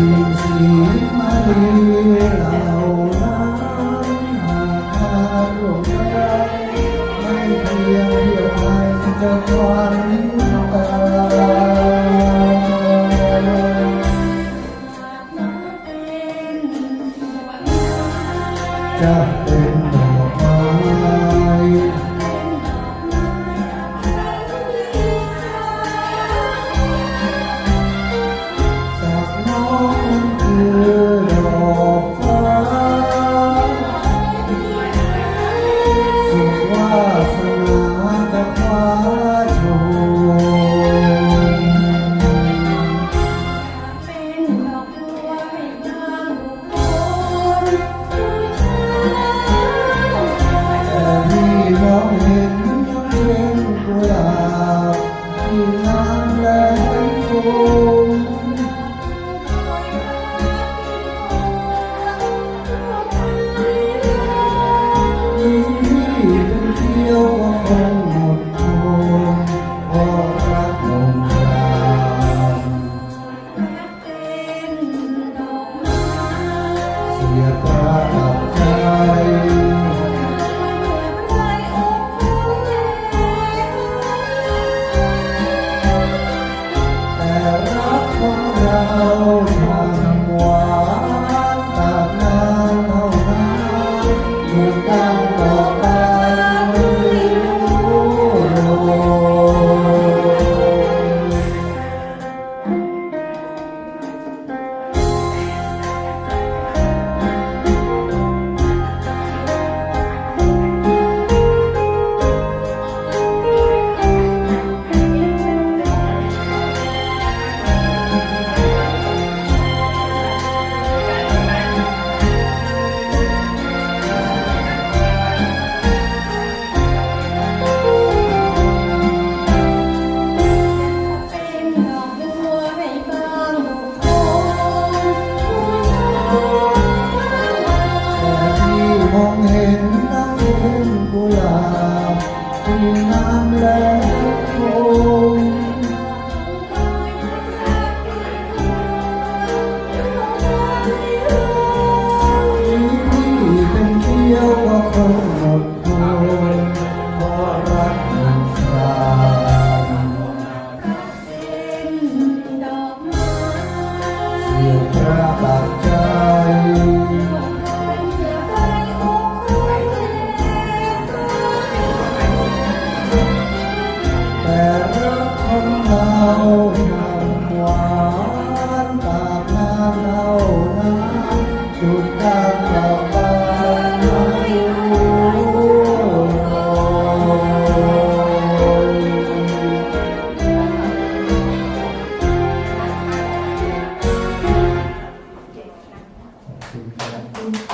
สิ่งสีมาลีเหล่านั้นหากมาหลงรักไม่เพียงเดียวไปจะควันตาจะเป็นดอกไม้จากน้องนั้นคือดอกฟ้าสุขวาสนาจะคว้าชมองเห็นยังเป็นกุหลาบที่งามและคงยิ่งที่เป็นเที่ยวก็คงหมดโทนเพราะรักลงรามเสียตากับใจรักของเรา